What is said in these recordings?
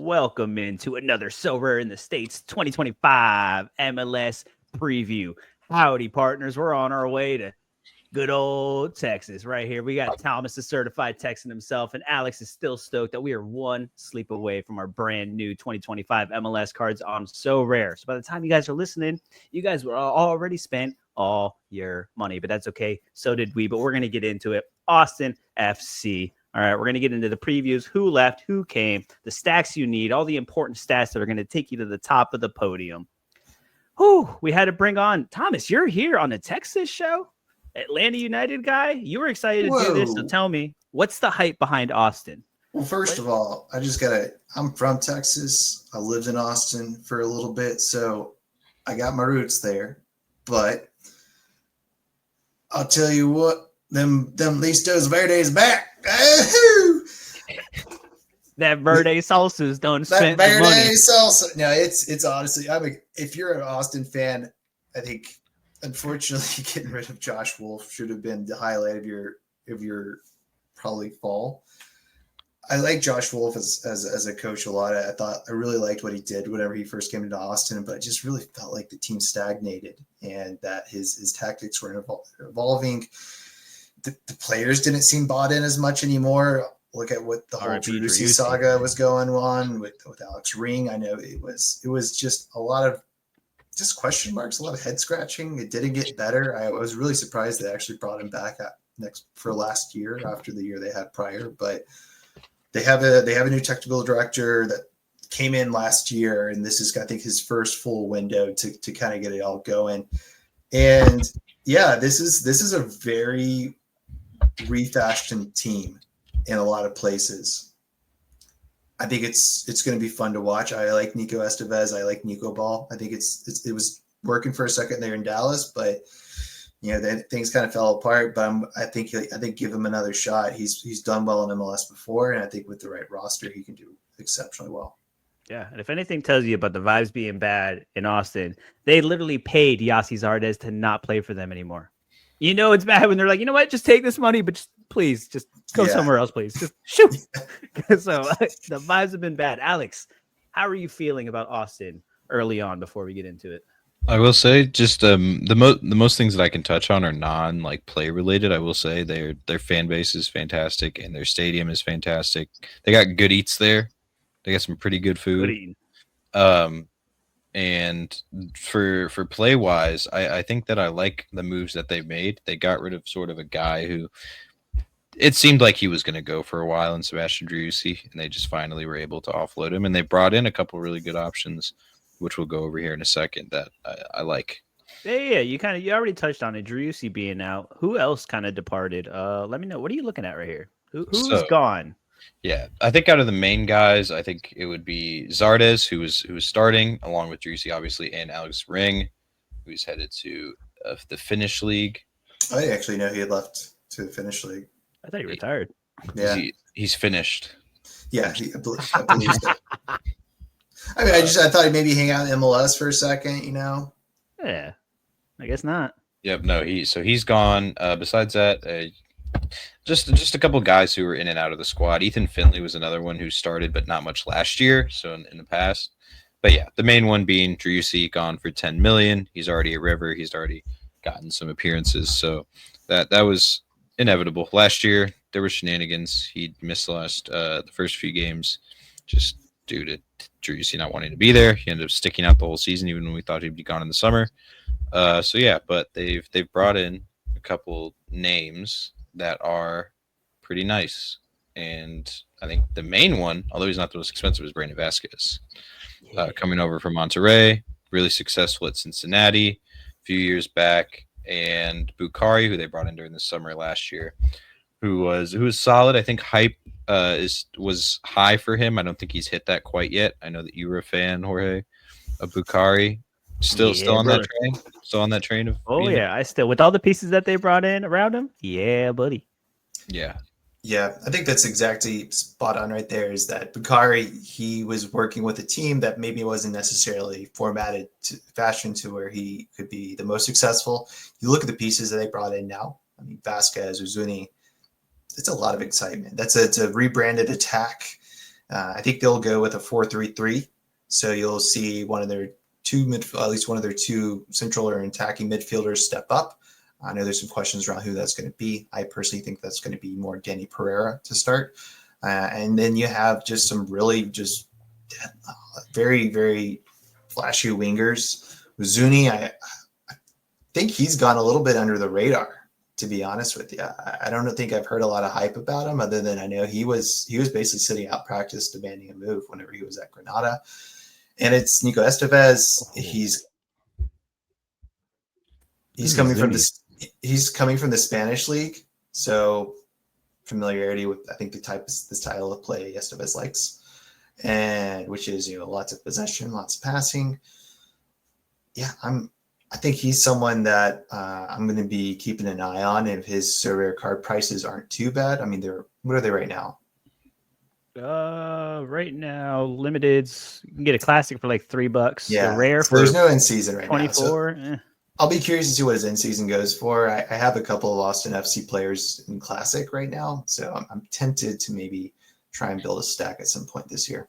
welcome into another So Rare in the States 2025 MLS preview. Howdy, partners. We're on our way to good old Texas right here. We got Thomas, the certified Texan himself, and Alex is still stoked that we are one sleep away from our brand new 2025 MLS cards on So Rare. So by the time you guys are listening, you guys will already spent all your money, but that's okay. So did we, but we're going to get into it. Austin FC. All right, we're going to get into the previews, who left, who came, the stacks you need, all the important stats that are going to take you to the top of the podium. Whew, we had to bring on Thomas. You're here on the Texas show, Atlanta United guy. You were excited to do this, so tell me, what's the hype behind Austin? Well, first of all, I'm from Texas. I lived in Austin for a little bit, so I got my roots there. But I'll tell you what, them Listos Verdes back. That Verde salsas don't spend the money. That Verde salsa. No, it's honestly, if you're an Austin fan, I think unfortunately getting rid of Josh Wolf should have been the highlight of your probably fall. I like Josh Wolf as a coach a lot. I really liked what he did whenever he first came into Austin, but I just really felt like the team stagnated and that his tactics were evolving. The players didn't seem bought in as much anymore. Look at what the whole Driussi saga was going on with Alex Ring. I know it was just a lot of just question marks, a lot of head scratching. It didn't get better. I was really surprised they actually brought him back for last year after the year they had prior. But they have a new technical director that came in last year, and this is I think his first full window to kind of get it all going. And yeah, this is a very refashioned team in a lot of places. I think it's going to be fun to watch. I like Nico Estevez. I like Nico Ball. I think it was working for a second there in Dallas, but things kind of fell apart. But I think give him another shot. He's done well in MLS before, and I think with the right roster, he can do exceptionally well. Yeah, and if anything tells you about the vibes being bad in Austin, they literally paid Yassi Zardes to not play for them anymore. You know it's bad when they're like, you know what, just take this money, but please go somewhere else, please. Just shoot. So the vibes have been bad. Alex, how are you feeling about Austin early on before we get into it? I will say just the most things that I can touch on are non play related. I will say their fan base is fantastic and their stadium is fantastic. They got good eats there. They got some pretty good food. And for play wise, I think that I like the moves that they've made. They got rid of sort of a guy who it seemed like he was going to go for a while in Sebastian Driussi, and they just finally were able to offload him. And they brought in a couple really good options, which we'll go over here in a second, that I like. Yeah, you already touched on it. Driussi being out. Who else kind of departed? Let me know. What are you looking at right here? Who's gone? Yeah, I think out of the main guys, I think it would be Zardes, who was starting, along with Driussi, obviously, and Alex Ring, who's headed to the Finnish league. I didn't actually know he had left to the Finnish league. I thought he retired. Yeah, he's finished. Yeah, I believe so. I mean, I thought he'd maybe hang out in MLS for a second, Yeah, I guess not. Yep, no, he's gone. Besides that, just a couple guys who were in and out of the squad. Ethan Finley was another one who started, but not much last year. So in the past, but yeah, the main one being Driussi, gone for $10 million. He's already a River. He's already gotten some appearances, so that was inevitable. Last year there were shenanigans. He missed the first few games, just due to Driussi not wanting to be there. He ended up sticking out the whole season, even when we thought he'd be gone in the summer. So yeah, but they've brought in a couple names that are pretty nice, and I think the main one, although he's not the most expensive, is Brandon Vasquez, coming over from Monterrey, really successful at Cincinnati a few years back, and Bukhari, who they brought in during the summer last year, who was solid. I think hype was high for him. I don't think he's hit that quite yet. I know that you were a fan, Jorge, of Bukhari. Still on that train? Still on that train of yeah, I still, with all the pieces that they brought in around him. Yeah, buddy. Yeah. Yeah, I think that's exactly spot on right there, is that Bukhari, he was working with a team that maybe wasn't necessarily formatted to fashion to where he could be the most successful. You look at the pieces that they brought in now. I mean, Vasquez, Uzuni, it's a lot of excitement. It's a rebranded attack. I think they'll go with a 4-3-3. So you'll see one of their at least one of their two central or attacking midfielders step up. I know there's some questions around who that's going to be. I personally think that's going to be more Danny Pereira to start. And then you have just some really just very, very flashy wingers. Zuni, I think he's gone a little bit under the radar, to be honest with you. I don't think I've heard a lot of hype about him, other than I know he was basically sitting out practice demanding a move whenever he was at Granada. And it's Nico Estevez. He's coming from the Spanish league, so familiarity with, I think, the style of play Estevez likes, and which is, lots of possession, lots of passing. Yeah, I think he's someone that I'm going to be keeping an eye on if his Sorare card prices aren't too bad. I mean, what are they right now? Right now, limiteds, you can get a classic for like $3. Yeah, the rare so there's no in season right 24. now. So I'll be curious to see what his in season goes for. I have a couple of Austin FC players in classic right now, so I'm tempted to maybe try and build a stack at some point this year.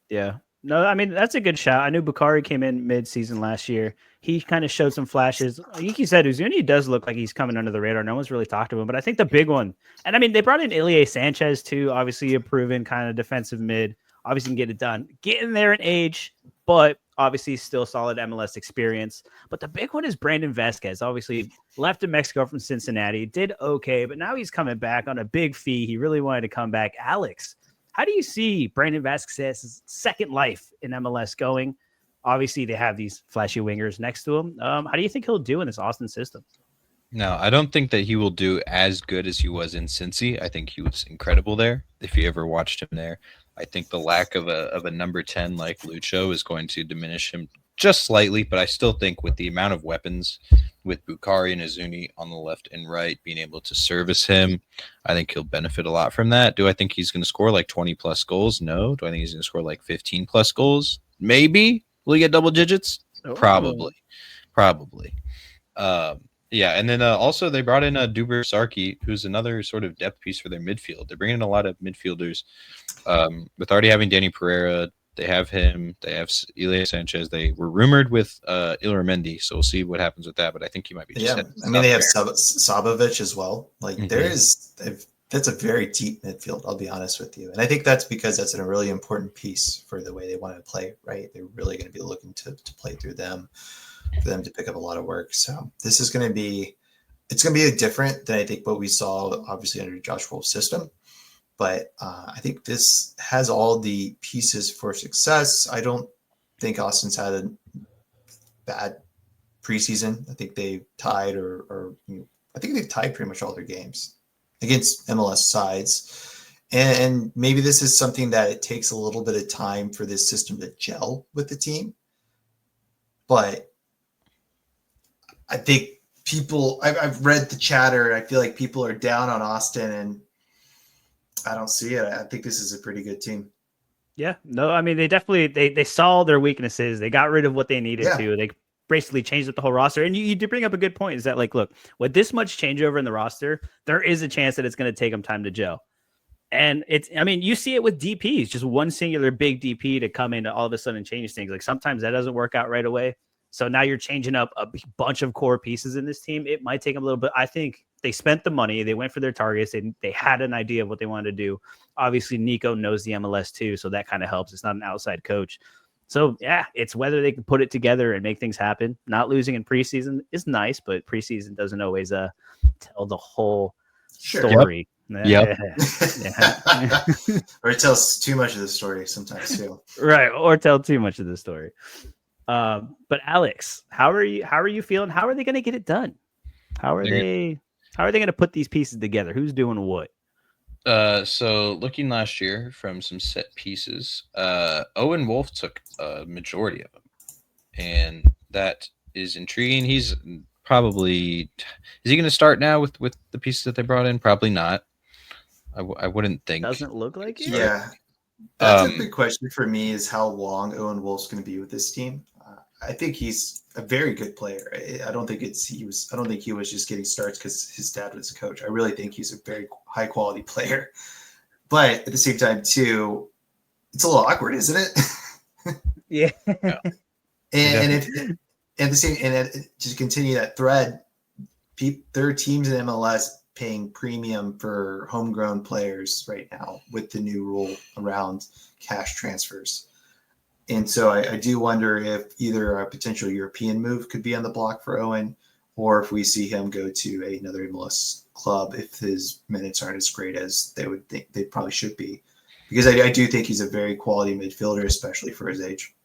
Yeah. No, I mean, that's a good shot. I knew Bakari came in mid-season last year. He kind of showed some flashes. Like you said, Uzuni does look like he's coming under the radar. No one's really talked to him. But I think the big one, and I mean, they brought in Ilie Sanchez too, obviously a proven kind of defensive mid. Obviously can get it done. Getting there in age, but obviously still solid MLS experience. But the big one is Brandon Vasquez. Obviously left in Mexico from Cincinnati. Did okay, but now he's coming back on a big fee. He really wanted to come back. Alex, how do you see Brandon Vasquez's second life in MLS going? Obviously, they have these flashy wingers next to him. How do you think he'll do in this Austin system? No, I don't think that he will do as good as he was in Cincy. I think he was incredible there. If you ever watched him there, I think the lack of a number 10 like Lucho is going to diminish him just slightly, but I still think with the amount of weapons, with Bukhari and Azuni on the left and right being able to service him, I think he'll benefit a lot from that. Do I think he's going to score like 20 plus goals? No. Do I think he's going to score like 15 plus goals? Maybe. Will he get double digits? Oh. Probably. Yeah, and then also they brought in Duber Sarki, who's another sort of depth piece for their midfield. They're bringing in a lot of midfielders. With already having Danny Pereira, they have him. They have Ilie Sanchez. They were rumored with Ilramendi, so we'll see what happens with that. But I think he might be. They have Sabovic as well. Like that's a very deep midfield. I'll be honest with you, and I think that's because that's a really important piece for the way they want to play. Right, they're really going to be looking to play through them, for them to pick up a lot of work. So this is going to be, it's going to be different than I think what we saw obviously under Josh Wolf's system. But I think this has all the pieces for success. I don't think Austin's had a bad preseason. I think they've tied I think they've tied pretty much all their games against MLS sides. And maybe this is something that it takes a little bit of time for this system to gel with the team. But I think I've read the chatter. I feel like people are down on Austin, and I don't see it. I think this is a pretty good team. Yeah, no, I mean, they definitely, they saw their weaknesses. They got rid of what they needed to. They basically changed up the whole roster. And you did bring up a good point, is that like, look, with this much changeover in the roster, there is a chance that it's going to take them time to gel. And I mean, you see it with DPs, just one singular big DP to come in and all of a sudden change things. Like sometimes that doesn't work out right away. So now you're changing up a bunch of core pieces in this team. It might take them a little bit. I think they spent the money. They went for their targets. They had an idea of what they wanted to do. Obviously, Nico knows the MLS too, so that kind of helps. It's not an outside coach. So, yeah, it's whether they can put it together and make things happen. Not losing in preseason is nice, but preseason doesn't always tell the whole story. Yep. Yeah. Or it tells too much of the story sometimes too. Right, or tell too much of the story. But Alex, how are you feeling? How are they going to get it done? How are they going to put these pieces together? Who's doing what? So looking last year from some set pieces, Owen Wolf took a majority of them, and that is intriguing. He's probably, is he going to start now with the pieces that they brought in? Probably not. I wouldn't think. Doesn't look like it. Yeah, that's a big question for me. Is how long Owen Wolf's going to be with this team? I think he's a very good player. I don't think he was just getting starts because his dad was a coach. I really think he's a very high quality player. But at the same time, too, it's a little awkward, isn't it? Yeah. and if at the same to continue that thread, there are teams in MLS paying premium for homegrown players right now with the new rule around cash transfers. And so I do wonder if either a potential European move could be on the block for Owen, or if we see him go to another MLS club if his minutes aren't as great as they would think they probably should be. Because I do think he's a very quality midfielder, especially for his age.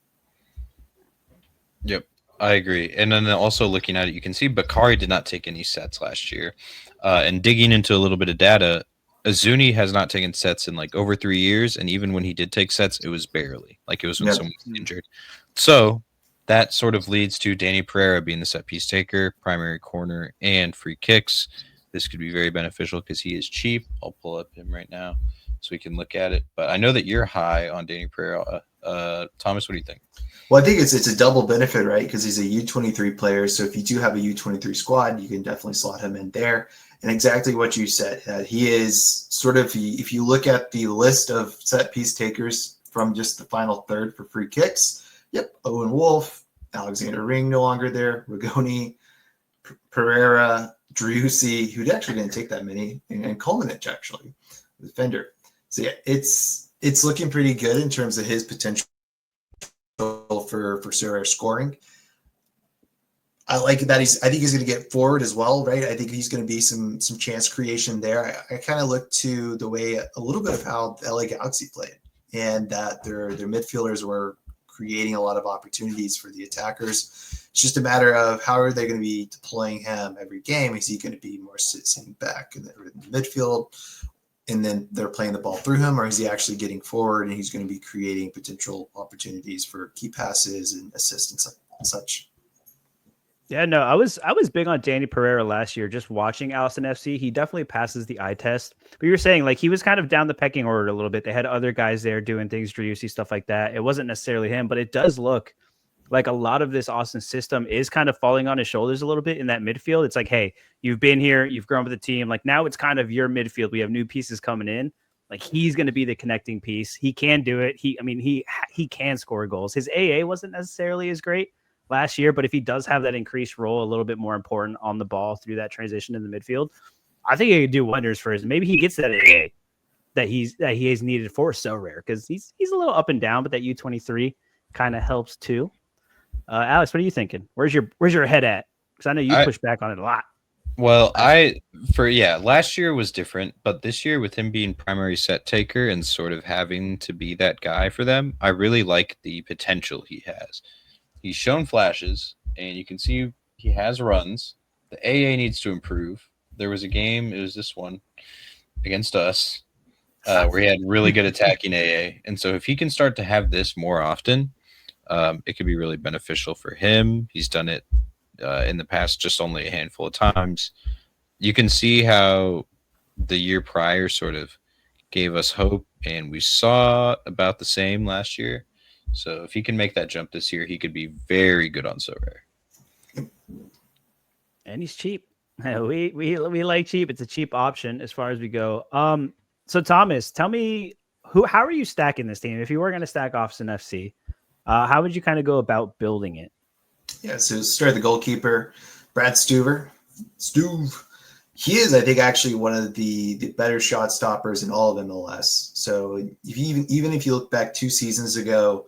Yep, I agree. And then also looking at it, you can see Bakari did not take any sets last year. And digging into a little bit of data, Azuni has not taken sets in like over 3 years. And even when he did take sets, it was barely. Like it was when someone was injured. So that sort of leads to Danny Pereira being the set piece taker, primary corner, and free kicks. This could be very beneficial because he is cheap. I'll pull up him right now so we can look at it. But I know that you're high on Danny Pereira. Thomas, what do you think? Well, I think it's a double benefit, right? Because he's a U23 player. So if you do have a U23 squad, you can definitely slot him in there. And exactly what you said, he is sort of, if you look at the list of set piece takers from just the final third for free kicks, yep, Owen Wolf, Alexander Ring no longer there, Rigoni, Pereira, Driussi, who actually didn't take that many, and Kolmanich actually, the defender. So yeah, it's looking pretty good in terms of his potential for Sorare scoring. I like that I think he's going to get forward as well, right? I think he's going to be some chance creation there. I kind of look to the way a little bit of how the LA Galaxy played, and that their midfielders were creating a lot of opportunities for the attackers. It's just a matter of how are they going to be deploying him every game? Is he going to be more sitting back in the midfield, and then they're playing the ball through him, or is he actually getting forward and he's going to be creating potential opportunities for key passes and assists and such? Yeah, no, I was big on Danny Pereira last year. Just watching Allison FC, he definitely passes the eye test. But you were saying like he was kind of down the pecking order a little bit. They had other guys there doing things, Driussi, stuff like that. It wasn't necessarily him, but it does look like a lot of this Austin system is kind of falling on his shoulders a little bit in that midfield. It's like, hey, you've been here, you've grown with the team. Like now it's kind of your midfield. We have new pieces coming in. Like he's going to be the connecting piece. He can do it. He can score goals. His AA wasn't necessarily as great last year, but if he does have that increased role, a little bit more important on the ball through that transition in the midfield, I think he could do wonders for his. Maybe he gets that AA that he is needed for Sorare, because he's a little up and down, but that U23 kind of helps too. Alex, what are you thinking? Where's your head at? Because I know you push back on it a lot. Well, last year was different, but this year with him being primary set taker and sort of having to be that guy for them, I really like the potential he has. He's shown flashes, and you can see he has runs. The AA needs to improve. There was a game, it was this one, against us, where he had really good attacking AA. And so if he can start to have this more often, it could be really beneficial for him. He's done it in the past just only a handful of times. You can see how the year prior sort of gave us hope, and we saw about the same last year. So if he can make that jump this year, he could be very good on Sorare. And he's cheap. We like cheap. It's a cheap option as far as we go. So Thomas, tell me how are you stacking this team? If you were going to stack Austin FC, how would you kind of go about building it? Yeah, so start the goalkeeper, Brad Stuver. He is, I think, actually one of the better shot stoppers in all of MLS. So if you, even if you look back 2 seasons ago,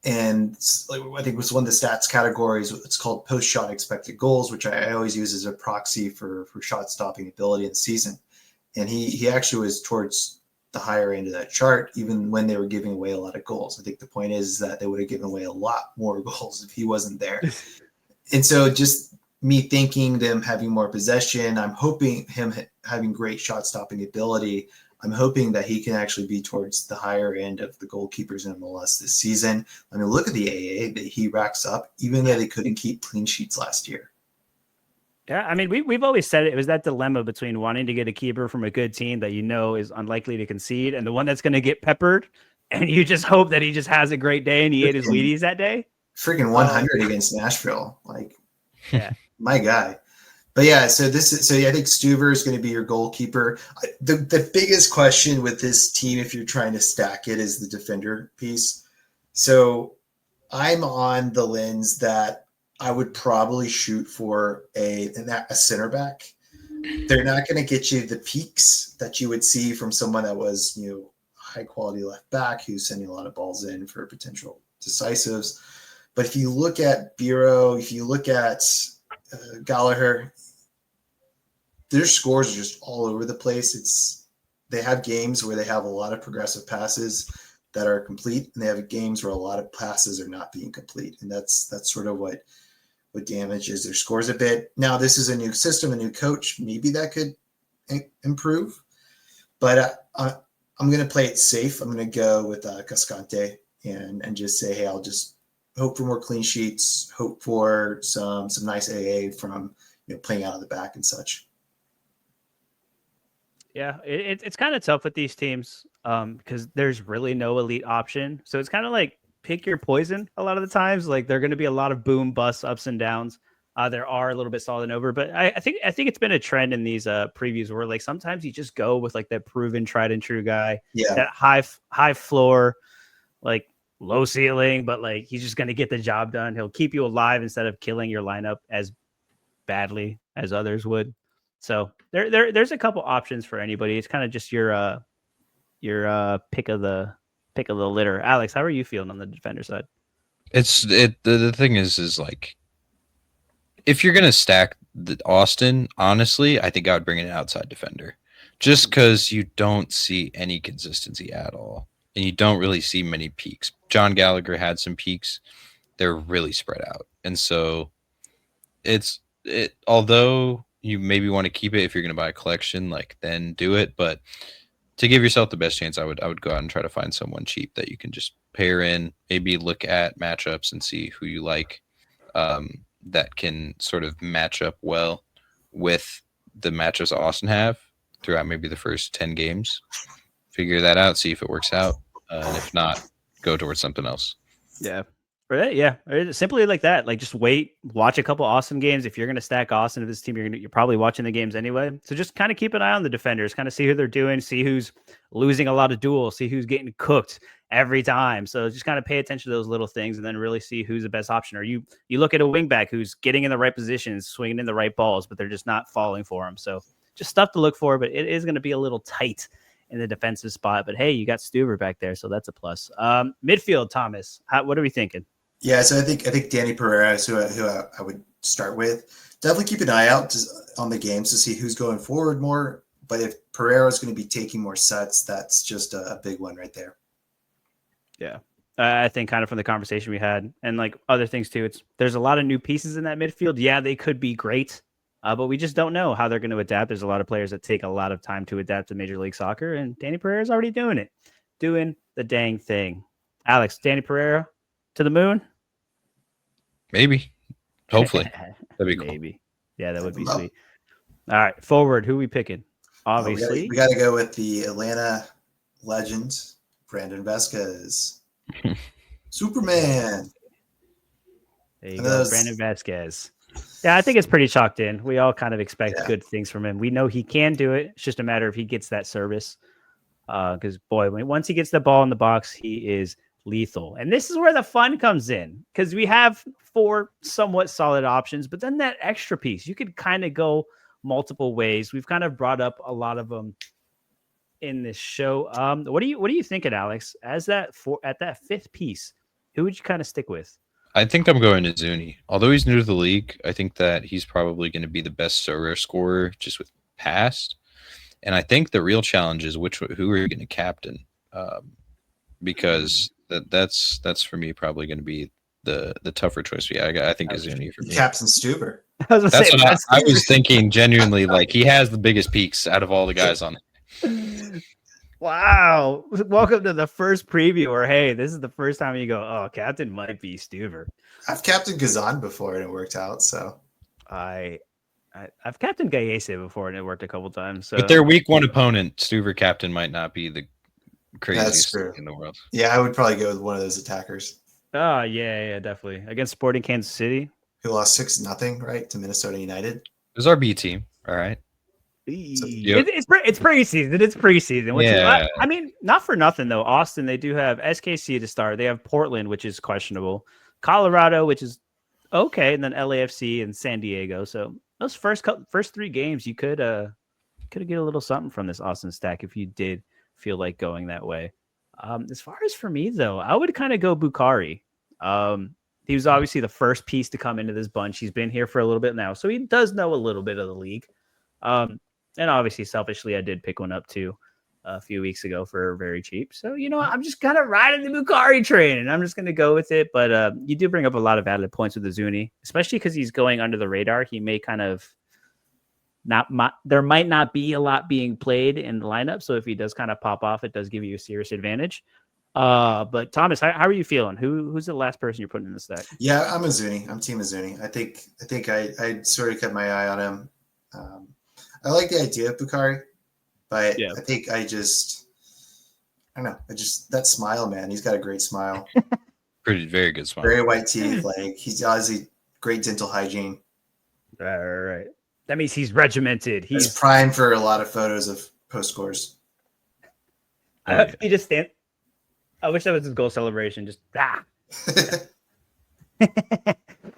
and I think it was one of the stats categories, it's called post-shot expected goals, which I always use as a proxy for shot stopping ability in the season. And he actually was towards the higher end of that chart, even when they were giving away a lot of goals. I think the point is that they would have given away a lot more goals if he wasn't there. And so just me thinking them having more possession, I'm hoping him having great shot stopping ability. I'm hoping that he can actually be towards the higher end of the goalkeepers in MLS this season. I mean, look at the AA that he racks up, even though they couldn't keep clean sheets last year. Yeah, I mean, we've always said it was that dilemma between wanting to get a keeper from a good team that you know is unlikely to concede, and the one that's going to get peppered, and you just hope that he just has a great day and he ate his Wheaties that day. Freaking 100 against Nashville, like, yeah, my guy. But yeah, so I think Stuver is going to be your goalkeeper. The biggest question with this team, if you're trying to stack it, is the defender piece. So I'm on the lens that I would probably shoot for a center back. They're not going to get you the peaks that you would see from someone that was, high quality left back who's sending a lot of balls in for potential decisives. But if you look at Bureau, if you look at Gallagher, their scores are just all over the place. They have games where they have a lot of progressive passes that are complete, and they have games where a lot of passes are not being complete, and that's sort of what damages their scores a bit. Now, this is a new system, a new coach. Maybe that could improve, but I'm going to play it safe. I'm going to go with Cascante and just say, hey, I'll just hope for more clean sheets, hope for some nice AA from playing out of the back and such. Yeah, it's kind of tough with these teams because there's really no elite option. So it's kind of like pick your poison a lot of the times. Like there are going to be a lot of boom, bust, ups and downs. There are a little bit solid and over, but I think it's been a trend in these previews where like sometimes you just go with like that proven, tried and true guy, that high floor, like low ceiling, but like he's just going to get the job done. He'll keep you alive instead of killing your lineup as badly as others would. So there's a couple options for anybody. It's kind of just your pick of the litter. Alex, how are you feeling on the defender side? The thing is like if you're gonna stack the Austin, honestly, I think I would bring in an outside defender, just because you don't see any consistency at all, and you don't really see many peaks. John Gallagher had some peaks; they're really spread out, and so although you maybe want to keep it if you're going to buy a collection, like then do it. But to give yourself the best chance, I would go out and try to find someone cheap that you can just pair in, maybe look at matchups and see who you like that can sort of match up well with the matchups Austin have throughout maybe the first 10 games. Figure that out, see if it works out. And if not, go towards something else. Yeah. Right. Yeah. Simply like that. Like just wait, watch a couple Austin games. If you're going to stack Austin to this team, you're probably watching the games anyway. So just kind of keep an eye on the defenders, kind of see who they're doing, see who's losing a lot of duels, see who's getting cooked every time. So just kind of pay attention to those little things and then really see who's the best option. Or you look at a wingback who's getting in the right positions, swinging in the right balls, but they're just not falling for them. So just stuff to look for, but it is going to be a little tight in the defensive spot. But hey, you got Stuver back there, so that's a plus. Midfield, Thomas, what are we thinking? Yeah, so I think Danny Pereira is who I would start with. Definitely keep an eye out on the games to see who's going forward more. But if Pereira is going to be taking more sets, that's just a big one right there. Yeah, I think kind of from the conversation we had and like other things too, there's a lot of new pieces in that midfield. Yeah, they could be great, but we just don't know how they're going to adapt. There's a lot of players that take a lot of time to adapt to Major League Soccer, and Danny Pereira is already doing the dang thing. Alex, Danny Pereira to the moon? Maybe. Hopefully. That'd be cool. Maybe. Yeah, that would be sweet. All right, forward. Who we picking? Obviously. We got to go with the Atlanta legend, Brandon Vasquez. Superman. There you go, Brandon Vasquez. Yeah, I think it's pretty chalked in. We all kind of expect good things from him. We know he can do it. It's just a matter of he gets that service. Because, boy, once he gets the ball in the box, he is lethal. And this is where the fun comes in, because we have 4 somewhat solid options, but then that extra piece, you could kind of go multiple ways. We've kind of brought up a lot of them in this show. What are you thinking, Alex? At that 5th piece, who would you kind of stick with? I think I'm going to Zuni. Although he's new to the league, I think that he's probably going to be the best Sorare scorer just with past. And I think the real challenge is who are you going to captain? Because that's for me probably going to be the tougher choice. Yeah, I think Izuni for me. Captain Stuber. I was thinking genuinely, like he has the biggest peaks out of all the guys on it. Wow. Welcome to the first preview where, hey, this is the first time you go, oh, captain might be Stuber. I've captained Gazan before and it worked out. So I've captained Gayese before and it worked a couple times. So. But their week 1 opponent, Stuber captain, might not be the craziest thing in the world. Yeah, I would probably go with one of those attackers. Oh, yeah, definitely. Against Sporting Kansas City. Who lost 6-0, right, to Minnesota United? was our B team. All right. Yep. It's preseason. It's preseason. Which Yeah. I mean, not for nothing though. Austin, they do have SKC to start. They have Portland, which is questionable. Colorado, which is okay, and then LAFC and San Diego. So those first 3 games, you could get a little something from this Austin stack if you did feel like going that way. As far as for me though, I would kind of go Bukhari. He was obviously the first piece to come into this bunch. He's been here for a little bit now, so he does know a little bit of the league. And obviously, selfishly, I did pick one up too a few weeks ago for very cheap. So, you know, I'm just kind of riding the Bukhari train and I'm just going to go with it. But you do bring up a lot of valid points with the Zuni, especially because he's going under the radar. He may kind of there might not be a lot being played in the lineup. So if he does kind of pop off, it does give you a serious advantage. But Thomas, how are you feeling? Who's the last person you're putting in the stack? Yeah, I'm a Zuni. I'm team Zuni. I think I sort of kept my eye on him. I like the idea of Bukhari, but I think I don't know. That smile, man. He's got a great smile. Very good smile. Very white teeth. Like he's obviously great dental hygiene. Right. That means he's regimented. He's prime for a lot of photos of post scores. He just stand. I wish that was his goal celebration. Just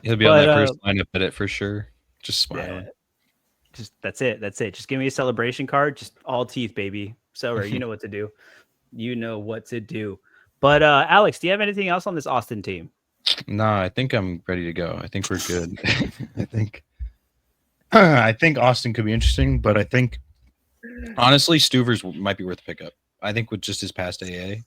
He'll be on that first lineup edit for sure. Just smiling. Yeah. Just that's it. Just give me a celebration card. Just all teeth, baby. Sorare, you know what to do. But Alex, do you have anything else on this Austin team? No, I think I'm ready to go. I think we're good. I think Austin could be interesting, but I think honestly, Stuvers might be worth a pickup. I think with just his past AA,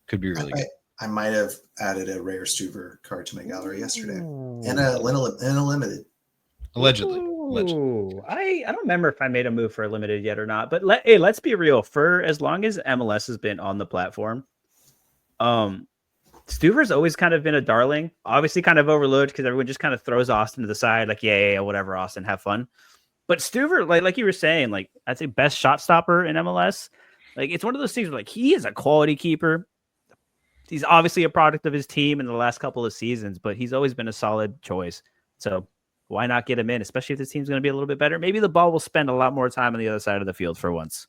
could be really good. I might have added a rare Stuver card to my gallery yesterday, and a limited. Allegedly. I don't remember if I made a move for a limited yet or not. But let's be real. For as long as MLS has been on the platform, Stuver's always kind of been a darling. Obviously, kind of overlooked because everyone just kind of throws Austin to the side, like yeah, whatever, Austin, have fun. But Stuver, like you were saying, like I'd say best shot stopper in MLS. Like it's one of those things where like he is a quality keeper. He's obviously a product of his team in the last couple of seasons, but he's always been a solid choice. So why not get him in, especially if this team's going to be a little bit better? Maybe the ball will spend a lot more time on the other side of the field for once,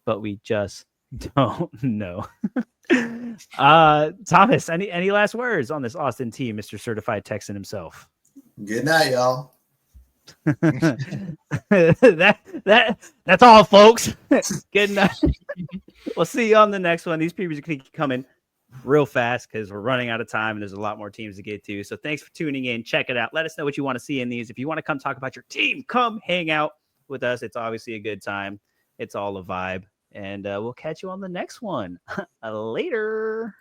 but we just don't know. Thomas, any last words on this Austin team, Mr. Certified Texan himself? Good night, y'all. That's all, folks. Good night. We'll see you on the next one. These previews are going to keep coming real fast because we're running out of time and there's a lot more teams to get to. So thanks for tuning in. Check it out. Let us know what you want to see in these. If you want to come talk about your team, come hang out with us. It's obviously a good time. It's all a vibe. And we'll catch you on the next one. Later.